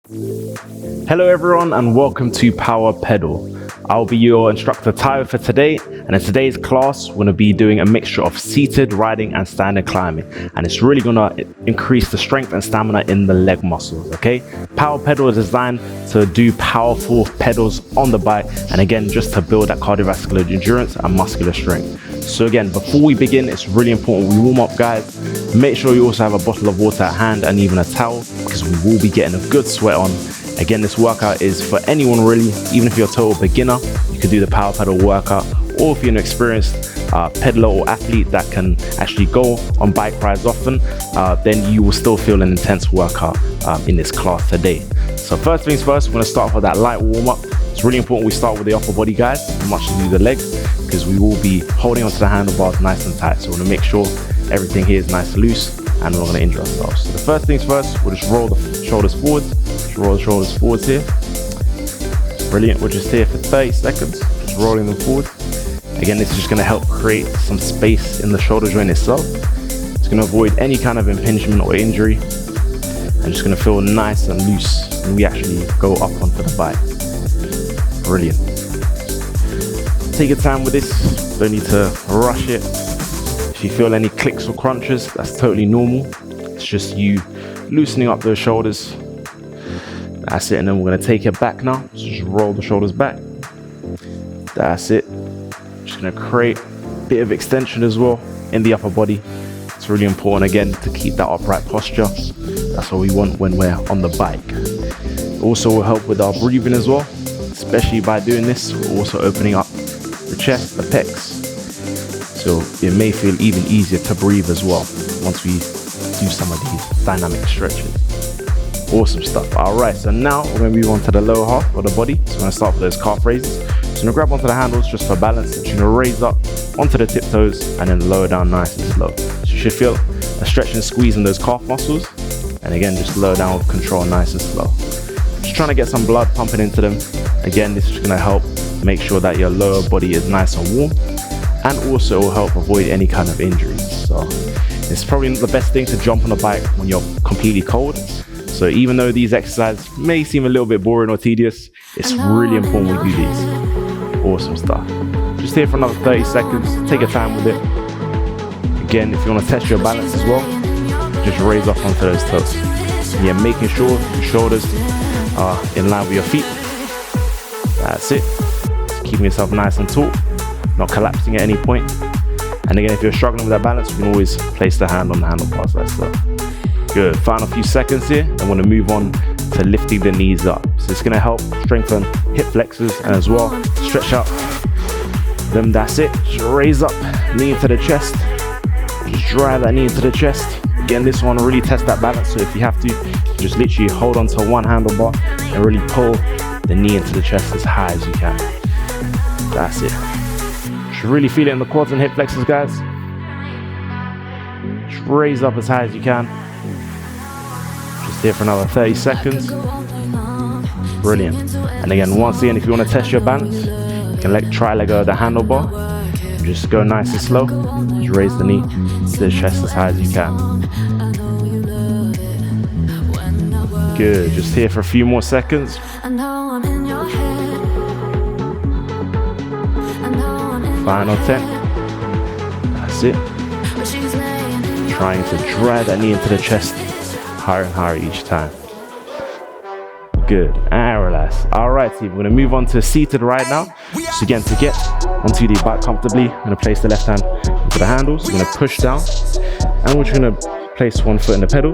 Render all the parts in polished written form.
Hello everyone and welcome to Power Pedal. I'll be your instructor Tyler for today, and in today's class we're going to be doing a mixture of seated riding and standing climbing, and it's really going to increase the strength and stamina in the leg muscles. Okay, Power Pedal is designed to do powerful pedals on the bike, and again just to build that cardiovascular endurance and muscular strength. So again, before we begin, it's really important we warm up, guys. Make sure you also have a bottle of water at hand and even a towel, because we will be getting a good sweat on. Again, this workout is for anyone really. Even if you're a total beginner, you can do the Power Pedal workout, or if you're an experienced pedaler or athlete that can actually go on bike rides often, then you will still feel an intense workout in this class today. So first things first, we're going to start off with that light warm up. It's really important we start with the upper body, guys, as much as we do the legs, because we will be holding onto the handlebars nice and tight. So we want to make sure everything here is nice and loose, and we're not going to injure ourselves. So the first things first, we'll just roll the shoulders forwards. Just roll the shoulders forwards here. Brilliant. We're just here for 30 seconds, just rolling them forward. Again, this is just going to help create some space in the shoulder joint itself. It's going to avoid any kind of impingement or injury, and just going to feel nice and loose when we actually go up onto the bike. Brilliant. Take your time with this. Don't need to rush it. If you feel any clicks or crunches, that's totally normal. It's just you loosening up those shoulders. That's it. And then we're going to take it back now. So just roll the shoulders back. That's it. Just going to create a bit of extension as well in the upper body. It's really important, again, to keep that upright posture. That's what we want when we're on the bike. It also will help with our breathing as well, especially by doing this. We're also opening up the chest, the pecs. So it may feel even easier to breathe as well once we do some of these dynamic stretches. Awesome stuff. All right, so now we're going to move on to the lower half of the body. So we're going to start with those calf raises. So I'm going to grab onto the handles just for balance. And you're going to raise up onto the tiptoes and then lower down nice and slow. So you should feel a stretch and squeeze in those calf muscles. And again, just lower down with control, nice and slow. Just trying to get some blood pumping into them. Again, this is going to help make sure that your lower body is nice and warm, and also will help avoid any kind of injuries. So it's probably not the best thing to jump on a bike when you're completely cold. So even though these exercises may seem a little bit boring or tedious, it's really important we do these. Awesome stuff. Just here for another 30 seconds. Take your time with it. Again, if you want to test your balance as well, just raise up onto those toes. Yeah, making sure your shoulders are in line with your feet. That's it. Just keeping yourself nice and tall, not collapsing at any point. And again, if you're struggling with that balance, you can always place the hand on the handlebars like so. Good. Final few seconds here. I'm going to move on to lifting the knees up. So it's going to help strengthen hip flexors and as well stretch out them. That's it. Just raise up, knee into the chest. Just drive that knee into the chest. Again, this one really test that balance. So if you have to, just literally hold on to one handlebar and really pull the knee into the chest as high as you can. That's it. Should really feel it in the quads and hip flexors, guys. Just raise up as high as you can. Just here for another 30 seconds. Brilliant. And again, once again, if you want to test your balance, you can try let go of the handlebar. Just go nice and slow. Just raise the knee to the chest as high as you can. Good. Just here for a few more seconds. Final 10. That's it. Trying to drive that knee into the chest higher and higher each time. Good. And relax. Alright, team. We're going to move on to seated ride now. So again, to get onto the bike comfortably, I'm going to place the left hand into the handles. We're going to push down, and we're just going to place one foot in the pedal,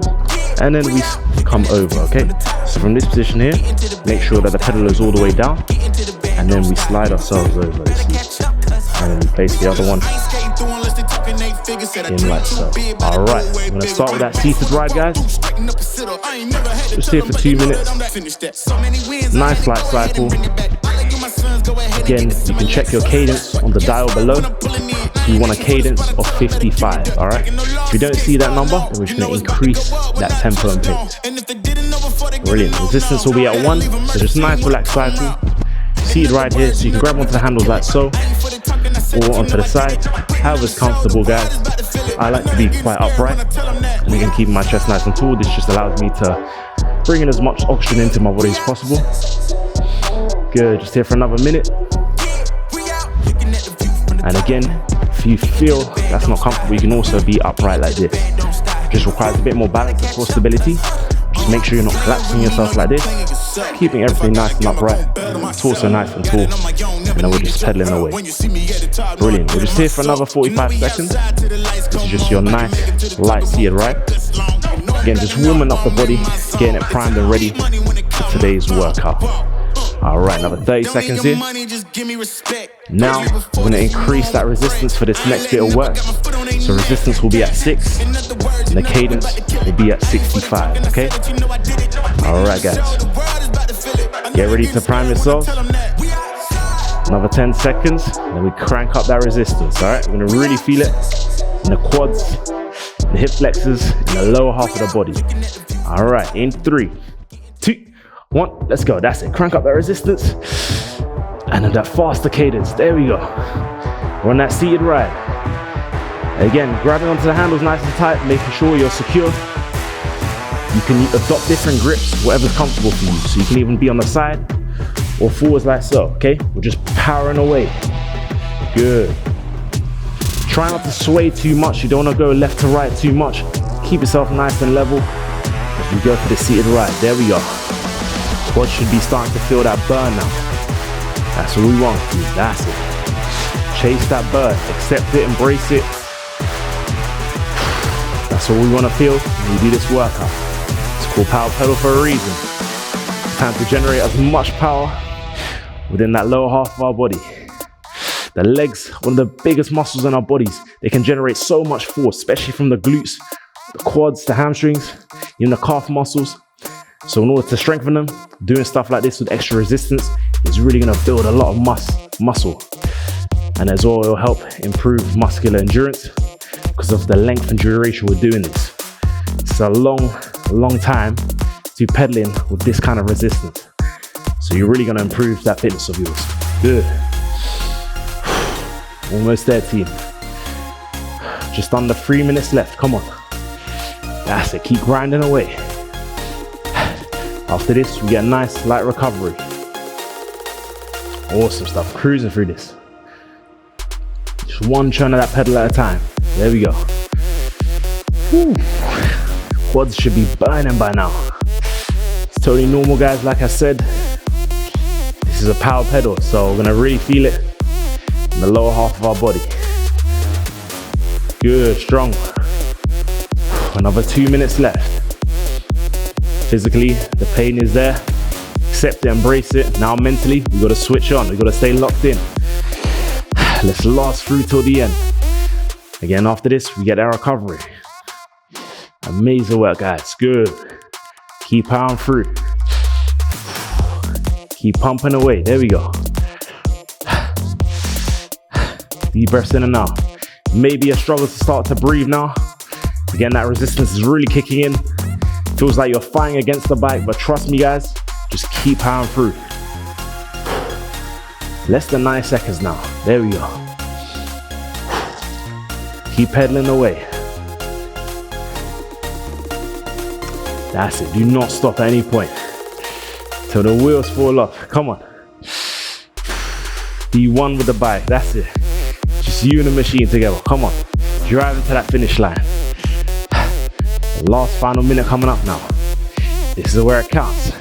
and then we come over, okay? So from this position here, make sure that the pedal is all the way down, and then we slide ourselves over, you see. And then we place the other one in like so. Alright, I'm going to start with that seated ride, guys. Just here for 2 minutes. Nice light cycle. Again, you can check your cadence on the dial below. You want a cadence of 55, alright? If you don't see that number, then we're just going to increase that tempo and pace. Brilliant. Resistance will be at 1, so just nice relaxed cycle. Seated right here, so you can grab onto the handles like so, or onto the side, however's comfortable, guys. I like to be quite upright, and again, keeping my chest nice and tall. This just allows me to bringing as much oxygen into my body as possible. Good, just here for another minute. And again, if you feel that's not comfortable, you can also be upright like this. Just requires a bit more balance and core stability. Just make sure you're not collapsing yourself like this. Keeping everything nice and upright. Torso nice and tall. And then we're just pedaling away. Brilliant. We're just here for another 45 seconds. This is just your nice, light seated ride. Again, just warming up the body, getting it primed and ready for today's workout. Alright, another 30 seconds here. Now, we're going to increase that resistance for this next bit of work. So resistance will be at 6, and the cadence will be at 65, okay? Alright guys, get ready to prime yourself. Another 10 seconds, then we crank up that resistance, alright? We're going to really feel it in the quads, the hip flexors, in the lower half of the body. Alright, in 3, 2, 1, let's go. That's it. Crank up that resistance. And then that faster cadence. There we go. We're on that seated ride. Again, grabbing onto the handles nice and tight, making sure you're secure. You can adopt different grips, whatever's comfortable for you. So you can even be on the side or forwards like so, okay? We're just powering away. Good. Try not to sway too much. You don't want to go left to right too much. Keep yourself nice and level as we go for the seated ride. There we go. Quads should be starting to feel that burn now. That's what we want, dude. That's it. Chase that burn. Accept it, embrace it. That's what we want to feel when we do this workout. It's called power pedal for a reason. It's time to generate as much power within that lower half of our body. The legs, one of the biggest muscles in our bodies, they can generate so much force, especially from the glutes, the quads, the hamstrings, even the calf muscles. So in order to strengthen them, doing stuff like this with extra resistance is really going to build a lot of muscle. And as well, it'll help improve muscular endurance because of the length and duration we're doing this. It's a long time to pedaling with this kind of resistance. So you're really going to improve that fitness of yours. Good. Almost there, team. Just under 3 minutes left. Come on. That's it. Keep grinding away. After this, we get a nice light recovery. Awesome stuff. Cruising through this. Just one churn of that pedal at a time. There we go. Whew. Quads should be burning by now. It's totally normal, guys. Like I said, this is a power pedal, so we're gonna really feel it in the lower half of our body. Good, strong. Another 2 minutes left. Physically, the pain is there. Accept it, embrace it. Now mentally, we gotta switch on. We gotta stay locked in. Let's last through till the end. Again, after this, we get our recovery. Amazing work, guys. Good. Keep powering through. Keep pumping away. There we go. Deep breaths in and out. Maybe a struggle to start to breathe now. Again, that resistance is really kicking in. Feels like you're fighting against the bike, but trust me, guys, just keep powering through. Less than 9 seconds now. There we go. Keep pedaling away. That's it. Do not stop at any point till the wheels fall off. Come on. Be one with the bike. That's it. Just you and the machine together. Come on. Driving to that finish line. Last final minute coming up now. This is where it counts.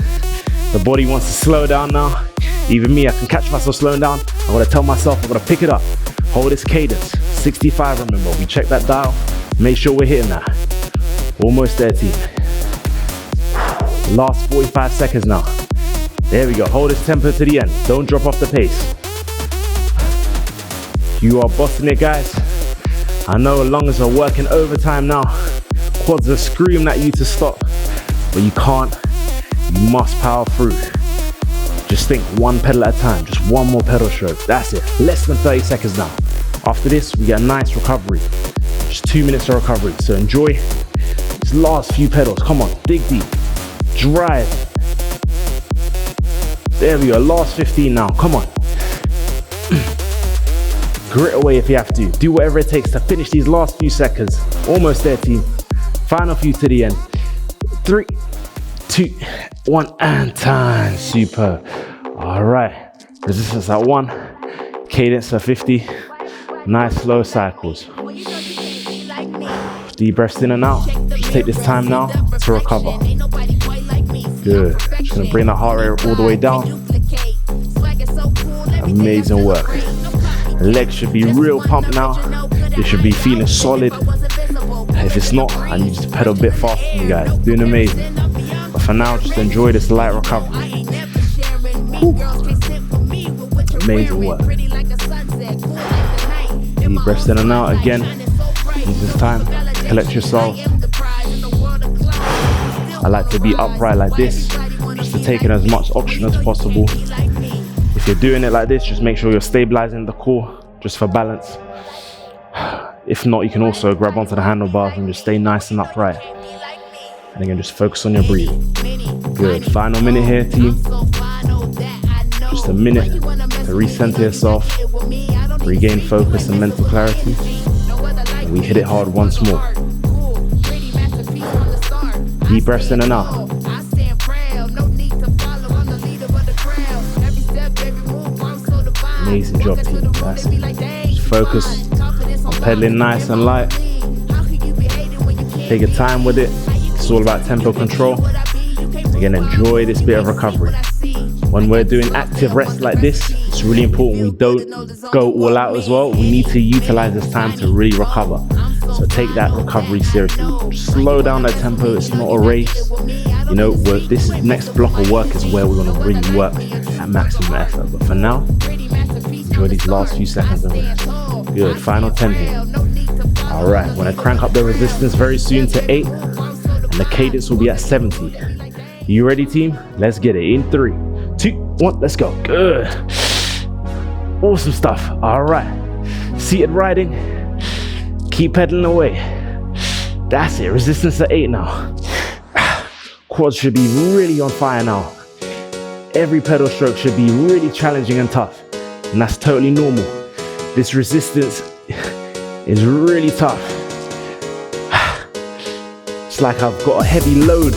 The body wants to slow down now. Even me, I can catch myself slowing down. I'm gonna tell myself I'm gonna pick it up. Hold this cadence. 65, remember, we check that dial. Make sure we're hitting that. Almost there, team. Last 45 seconds now. There we go. Hold this tempo to the end. Don't drop off the pace. You are bossing it, guys. I know as long as we're working overtime now, quads are screaming at you to stop, but you can't. You must power through. Just think one pedal at a time, just one more pedal stroke. That's it. Less than 30 seconds now. After this, we get a nice recovery. Just 2 minutes of recovery. So enjoy these last few pedals. Come on, dig deep. Drive. There we go. Last 15 now. Come on. Grit away if you have to. Do whatever it takes to finish these last few seconds. Almost there, team. Final few to the end. 3, 2, 2, 1, and time. Super. All right. Resistance at 1. Cadence at 50. Nice slow cycles. Deep breaths in and out. Just take this time now to recover. Good. Just gonna bring the heart rate all the way down. Amazing work. Legs should be real pumped now. You should be feeling solid. If it's not, I need you to pedal a bit faster than you guys. Doing amazing. But for now, just enjoy this light recovery. Whew. Amazing work. Deep breaths in and out again. Use this time to collect yourselves. I like to be upright like this, just to take in as much oxygen as possible. If you're doing it like this, just make sure you're stabilizing the core, just for balance. If not, you can also grab onto the handlebars and just stay nice and upright. And again, just focus on your breathing. Good. Final minute here, team. Just a minute to recenter yourself, regain focus and mental clarity. And we hit it hard once more. Deep breaths in and out. Amazing job, team. That's it. Just focus on pedaling nice and light. Take your time with it. It's all about tempo control. Again, enjoy this bit of recovery. When we're doing active rest like this, it's really important we don't go all out as well. We need to utilize this time to really recover. So take that recovery seriously. Just slow down that tempo. It's not a race. You know, this next block of work is where we're going to really work at maximum effort. But for now, enjoy these last few seconds of rest. Good. Final 10 here. All right. We're going to crank up the resistance very soon to 8. And the cadence will be at 70. You ready, team? Let's get it. In 3, 2, 1. Let's go. Good. Awesome stuff. All right. Seated riding. Keep pedaling away. That's it. Resistance at 8 now. Quads should be really on fire now. Every pedal stroke should be really challenging and tough. And that's totally normal. This resistance is really tough. It's like I've got a heavy load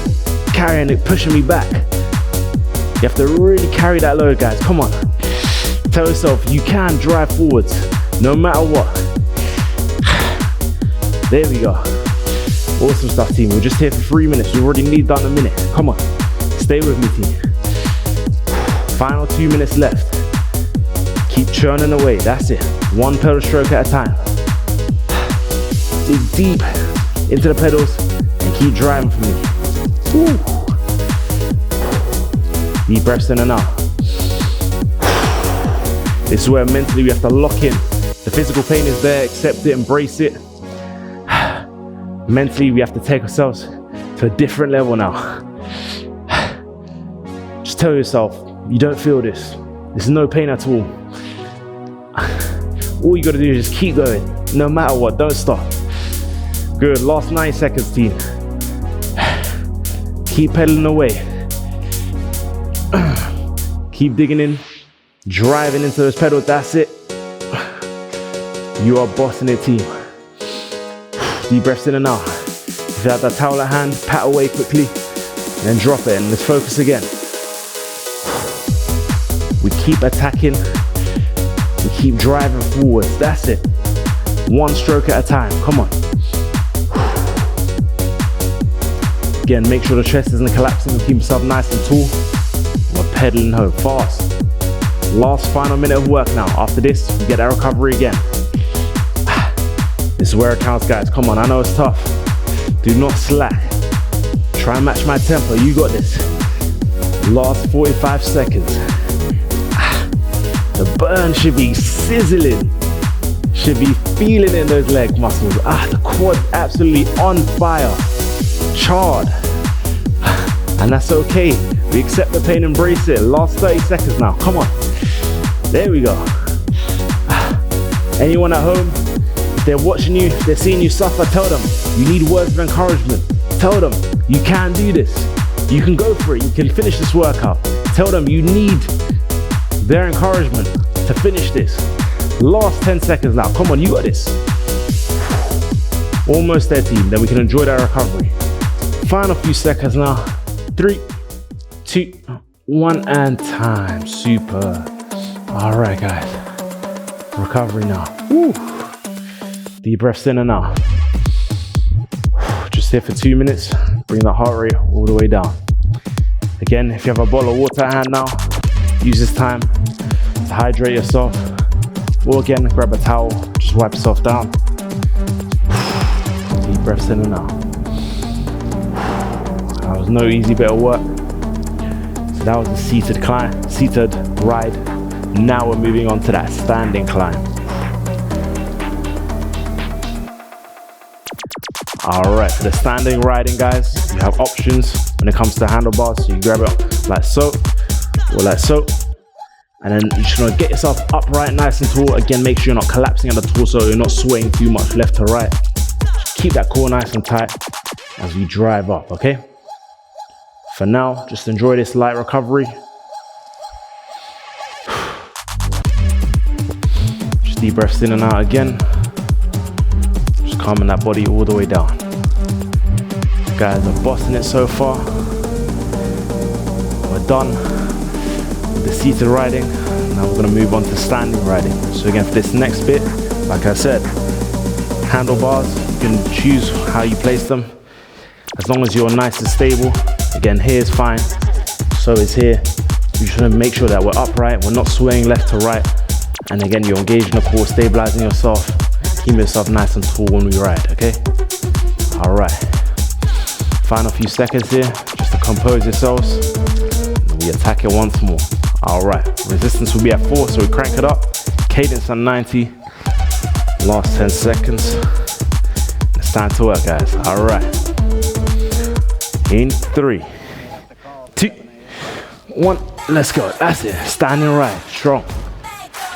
carrying it, pushing me back. You have to really carry that load, guys. Come on. Tell yourself you can drive forwards no matter what. There we go. Awesome stuff, team. We're just here for 3 minutes. We've already need done a minute. Come on. Stay with me, team. Final 2 minutes left. Keep churning away. That's it. One pedal stroke at a time. Dig deep into the pedals and keep driving for me. Woo. Deep breaths in and out. This is where mentally we have to lock in. The physical pain is there. Accept it, embrace it. Mentally, we have to take ourselves to a different level now. Just tell yourself, you don't feel this. There's no pain at all. All you gotta do is just keep going, no matter what, don't stop. Good, last 9 seconds, team. Keep pedaling away. Keep digging in, driving into those pedals, that's it. You are bossing it, team. Deep breaths in and out. If you have that towel at hand, pat away quickly, then drop it and let's focus again. We keep attacking, we keep driving forwards, that's it. One stroke at a time, come on. Again, make sure the chest isn't collapsing and keep yourself nice and tall. We're pedaling home fast. Last final minute of work now. After this, we get our recovery again. This is where it counts, guys. Come on, I know it's tough. Do not slack. Try and match my tempo. You got this. Last 45 seconds. The burn should be sizzling. Should be feeling in those leg muscles. The quad absolutely on fire. Charred. And that's okay. We accept the pain, embrace it. Last 30 seconds now. Come on. There we go. Anyone at home? If they're watching you, if they're seeing you suffer, tell them you need words of encouragement. Tell them you can do this. You can go for it. You can finish this workout. Tell them you need their encouragement to finish this. Last 10 seconds now. Come on, you got this. Almost there, team. Then we can enjoy that recovery. Final few seconds now. 3, 2, 1, and time. Super. All right, guys. Recovery now. Woo. Deep breaths in and out. Just here for 2 minutes. Bring the heart rate all the way down. Again, if you have a bottle of water at hand now, use this time to hydrate yourself. Or again, grab a towel, just wipe yourself down. Deep breaths in and out. That was no easy bit of work. So that was the seated ride. Now we're moving on to that standing climb. All right, for the standing riding, guys, you have options when it comes to handlebars. So you grab it like so, or like so. And then you just want to get yourself upright, nice and tall. Again, make sure you're not collapsing at the torso, you're not swaying too much left to right. Just keep that core nice and tight as we drive up, okay? For now, just enjoy this light recovery. Just deep breaths in and out again. Just calming that body all the way down. You guys are bossing it so far. We're done with the seated riding. Now we're gonna move on to standing riding. So again, for this next bit, like I said, handlebars, you can choose how you place them. As long as you're nice and stable. Again, here is fine, so is here. You just want to make sure that we're upright, we're not swaying left to right. And again, you're engaging the core, stabilizing yourself, keeping yourself nice and tall when we ride, okay? All right. Final few seconds here, just to compose yourselves. And we attack it once more. All right, resistance will be at 4, so we crank it up. Cadence at 90. Last 10 seconds. It's time to work, guys. All right. In 3, 2, 1, let's go. That's it. Standing right, strong.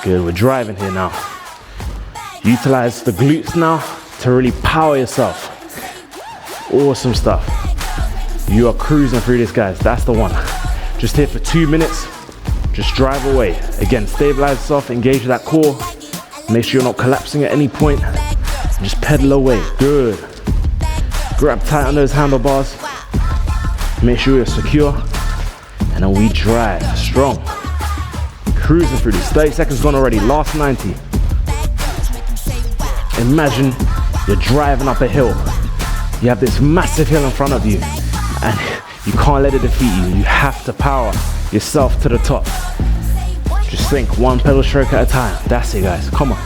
Good, we're driving here now. Utilize the glutes now to really power yourself. Awesome stuff. You are cruising through this, guys. That's the one. Just here for 2 minutes. Just drive away. Again, stabilize yourself, engage that core. Make sure you're not collapsing at any point. Just pedal away. Good. Grab tight on those handlebars. Make sure you're secure, and then we drive strong. Cruising through this. 30 seconds gone already, last 90. Imagine you're driving up a hill. You have this massive hill in front of you, and you can't let it defeat you. You have to power yourself to the top. Just think, one pedal stroke at a time. That's it, guys, come on.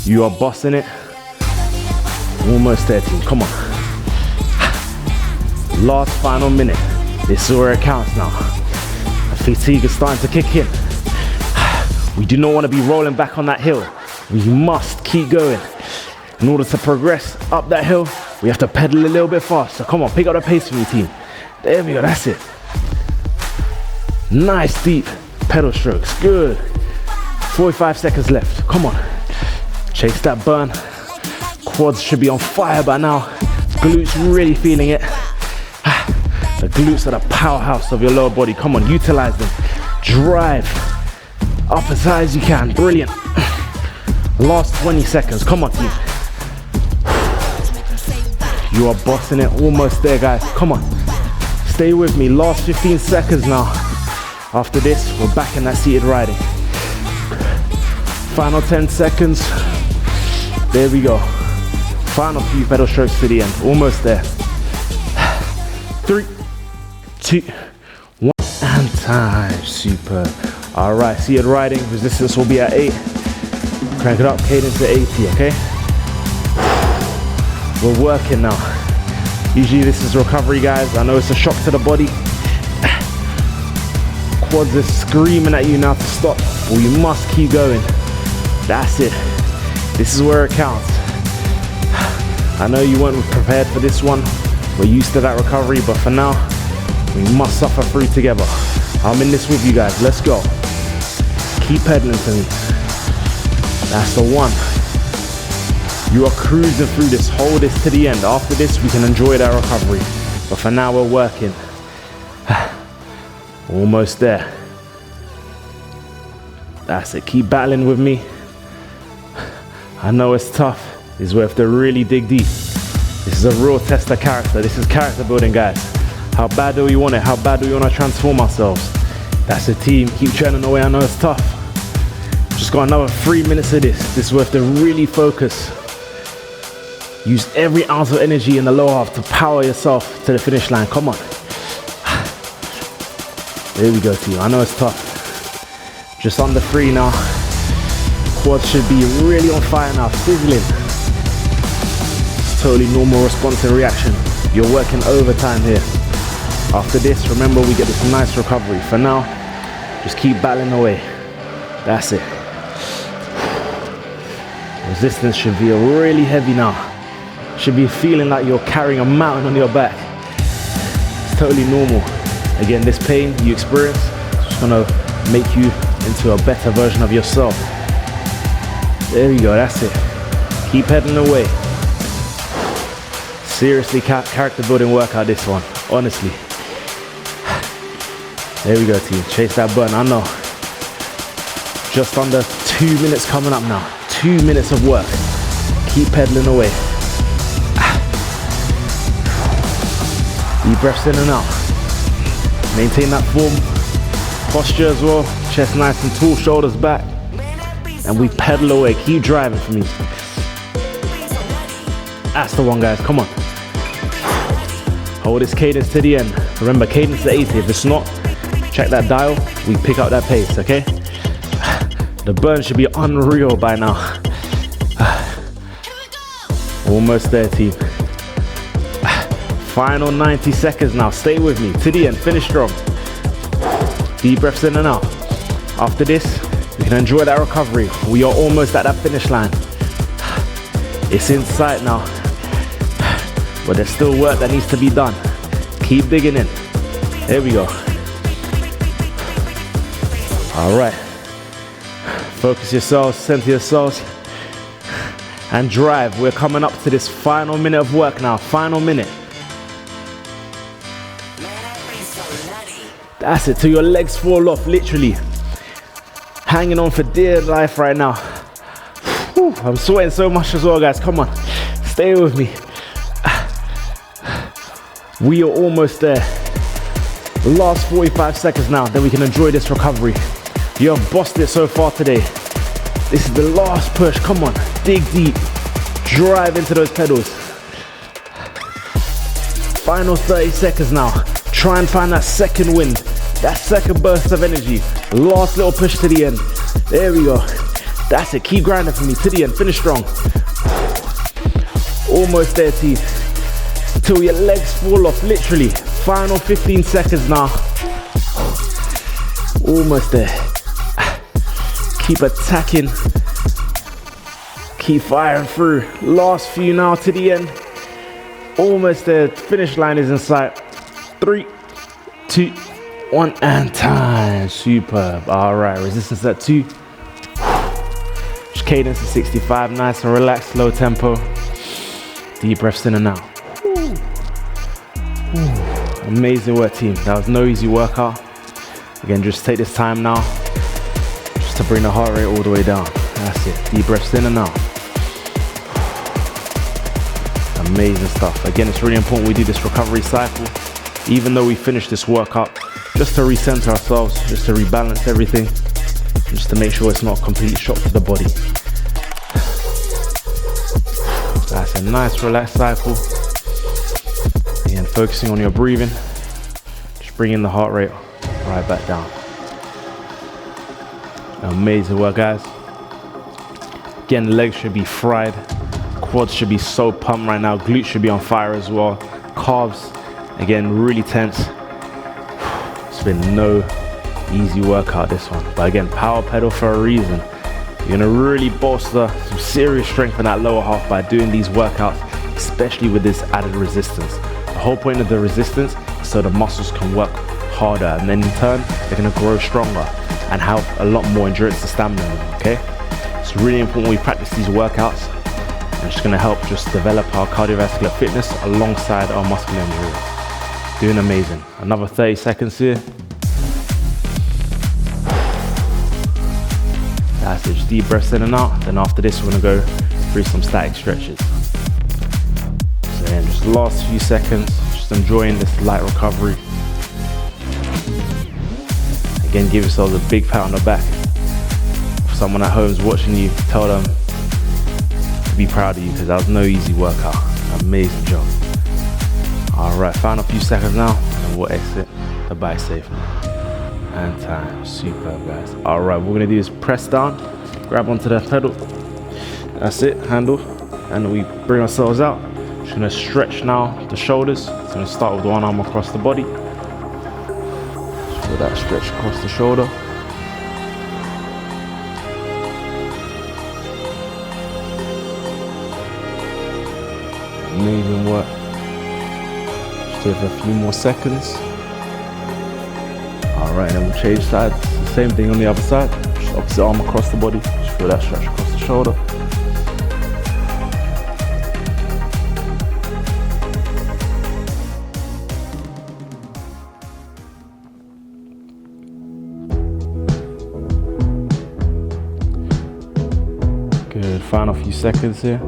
You are bossing it. Almost there, team, come on. Last final minute. This is where it counts now. The fatigue is starting to kick in. We do not want to be rolling back on that hill. We must keep going. In order to progress up that hill, we have to pedal a little bit faster. Come on, pick up the pace for me, team. There we go, that's it. Nice deep pedal strokes, good. 45 seconds left, come on. Chase that burn. Quads should be on fire by now. Glutes really feeling it. The glutes are the powerhouse of your lower body. Come on, utilize them. Drive up as high as you can. Brilliant. Last 20 seconds. Come on, team. You are bossing it. Almost there, guys. Come on. Stay with me. Last 15 seconds now. After this, we're back in that seated riding. Final 10 seconds. There we go. Final few pedal strokes to the end. Almost there. 3, 2, 1, and time. Super. All right, seated riding. Resistance will be at 8. Crank it up, cadence at 80, okay? We're working now. Usually this is recovery, guys. I know it's a shock to the body. Quads are screaming at you now to stop. Well, you must keep going. That's it. This is where it counts. I know you weren't prepared for this one. We're used to that recovery, but for now, we must suffer through together. I'm in this with you guys. Let's go. Keep pedaling to me. That's the one. You are cruising through this. Hold this to the end. After this, we can enjoy that recovery. But for now, we're working. Almost there. That's it. Keep battling with me. I know it's tough. This is where we have to really dig deep. This is a real test of character. This is character building, guys. How bad do we want it? How bad do we want to transform ourselves? That's the team. Keep churning away. I know it's tough. Just got another 3 minutes of this. This is where to really focus. Use every ounce of energy in the lower half to power yourself to the finish line. Come on. There we go, team. I know it's tough. Just under 3 now. Quads should be really on fire now, sizzling. It's totally normal response and reaction. You're working overtime here. After this, remember, we get this nice recovery. For now, just keep battling away. That's it. Resistance should be really heavy now. Should be feeling like you're carrying a mountain on your back. It's totally normal. Again, this pain you experience is just gonna make you into a better version of yourself. There you go, that's it. Keep heading away. Seriously, character building workout, this one, honestly. There we go, team. Chase that burn, I know. Just under 2 minutes coming up now. 2 minutes of work. Keep pedaling away. Deep breaths in and out. Maintain that form. Posture as well. Chest nice and tall, shoulders back. And we pedal away. Keep driving for me. That's the one, guys. Come on. Hold this cadence to the end. Remember, cadence is 80. If it's not, check that dial. We pick up that pace, okay? The burn should be unreal by now. Almost there, team. Final 90 seconds now. Stay with me to the end. Finish strong. Deep breaths in and out. After this, we can enjoy that recovery. We are almost at that finish line. It's in sight now. But there's still work that needs to be done. Keep digging in. There we go. All right. Focus yourselves, center yourselves, and drive. We're coming up to this final minute of work now. Final minute. That's it, till your legs fall off, literally. Hanging on for dear life right now. Whew, I'm sweating so much as well, guys. Come on, stay with me. We are almost there. The last 45 seconds now, then we can enjoy this recovery. You have bossed it so far today. This is the last push. Come on, dig deep. Drive into those pedals. Final 30 seconds now. Try and find that second wind, that second burst of energy. Last little push to the end. There we go. That's it. Keep grinding for me to the end. Finish strong. Almost there, team. Till your legs fall off, literally. Final 15 seconds now. Almost there. Keep attacking. Keep firing through. Last few now to the end. Almost there. Finish line is in sight. 3, 2, 1, and time. Superb. All right, resistance at 2. Cadence at 65. Nice and relaxed, low tempo. Deep breaths in and out. Amazing work, team. That was no easy workout. Again, just take this time now just to bring the heart rate all the way down. That's it. Deep breaths in and out. Amazing stuff. Again, it's really important we do this recovery cycle. Even though we finish this workout, just to recenter ourselves, just to rebalance everything, just to make sure it's not a complete shock to the body. That's a nice relaxed cycle. Again, focusing on your breathing, just bringing the heart rate right back down. Amazing work, guys. Again, the legs should be fried. Quads should be so pumped right now. Glutes should be on fire as well. Calves, again, really tense. It's been no easy workout, this one. But again, power pedal for a reason. You're gonna really bolster some serious strength in that lower half by doing these workouts, especially with this added resistance. The whole point of the resistance is so the muscles can work harder, and then in turn, they're gonna grow stronger and have a lot more endurance and stamina in them, okay? It's really important we practice these workouts. And it's gonna help just develop our cardiovascular fitness alongside our muscular endurance. Doing amazing. Another 30 seconds here. That's it, just deep breaths in and out. Then after this, we're gonna go through some static stretches. So then just the last few seconds, just just enjoying this light recovery. Again, give yourselves a big pat on the back. If someone at home is watching you, tell them to be proud of you, because that was no easy workout. Amazing job. Alright, final few seconds now, and we'll exit the bike safely. And time. Superb, guys. Alright, what we're going to do is press down, grab onto the pedal. That's it, handle. And we bring ourselves out. Just going to stretch now the shoulders. So I'm going to start with one arm across the body. Feel that stretch across the shoulder. Amazing work. Just do it for a few more seconds. Alright, and then we'll change sides. The same thing on the other side. Just opposite arm across the body. Just feel that stretch across the shoulder. Good, final few seconds here.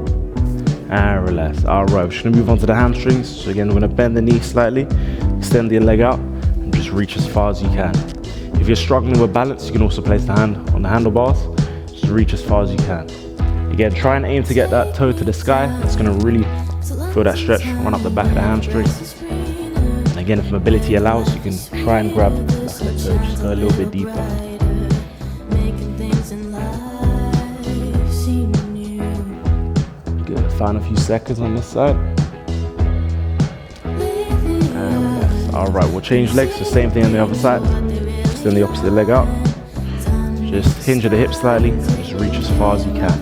And relax. Alright, we're just going to move on to the hamstrings. So again, we're going to bend the knee slightly, extend your leg out, and just reach as far as you can. If you're struggling with balance, you can also place the hand on the handlebars. Just reach as far as you can. Again, try and aim to get that toe to the sky. It's going to really feel that stretch run up the back of the hamstring. And again, if mobility allows, you can try and grab the back of the toe, just go a little bit deeper. Final few seconds on this side. And alright, we'll change legs. The same thing on the other side. Extend the opposite leg out. Just hinge at the hip slightly. Just reach as far as you can.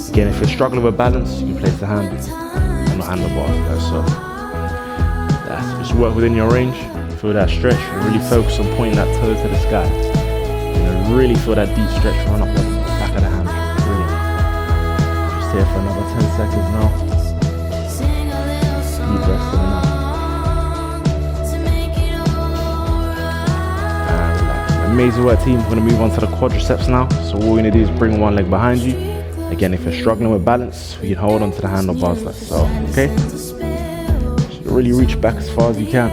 Again, if you're struggling with balance, you can place the hand on the handlebar. So that's just work within your range. Feel that stretch and really focus on pointing that toe to the sky. And really feel that deep stretch run up the back of the hand. Here for another 10 seconds now. Deep breaths in and out. And relax. Amazing work, team. We're going to move on to the quadriceps now. So what we're going to do is bring one leg behind you. Again, if you're struggling with balance, you can hold onto the handlebars like so. Okay? So really reach back as far as you can.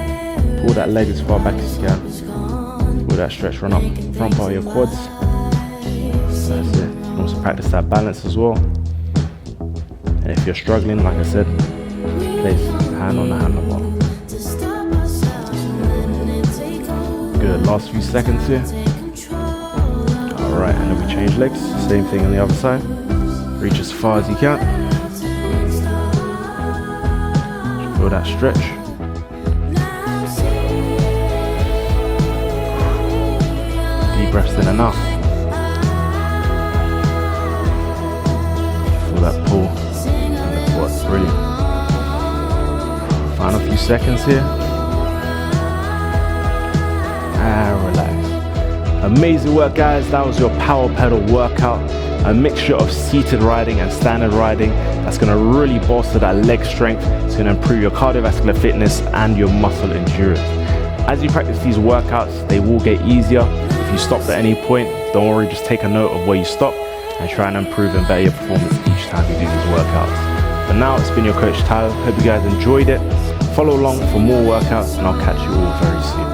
Pull that leg as far back as you can. Pull that stretch, run up front part of your quads. So that's it. You can also practice that balance as well. And if you're struggling, like I said, place the hand on the handlebar. Good, last few seconds here. Alright, and then we change legs. Same thing on the other side. Reach as far as you can. Feel that stretch. Deep breaths in and out. Feel that pull. Brilliant. Final few seconds here. And relax. Amazing work, guys. That was your power pedal workout. A mixture of seated riding and standard riding. That's going to really bolster that leg strength. It's going to improve your cardiovascular fitness and your muscle endurance. As you practice these workouts, they will get easier. If you stopped at any point, don't worry, just take a note of where you stopped and try and improve and better your performance each time you do these workouts. For now, it's been your coach Tyler. Hope you guys enjoyed it. Follow along for more workouts and I'll catch you all very soon.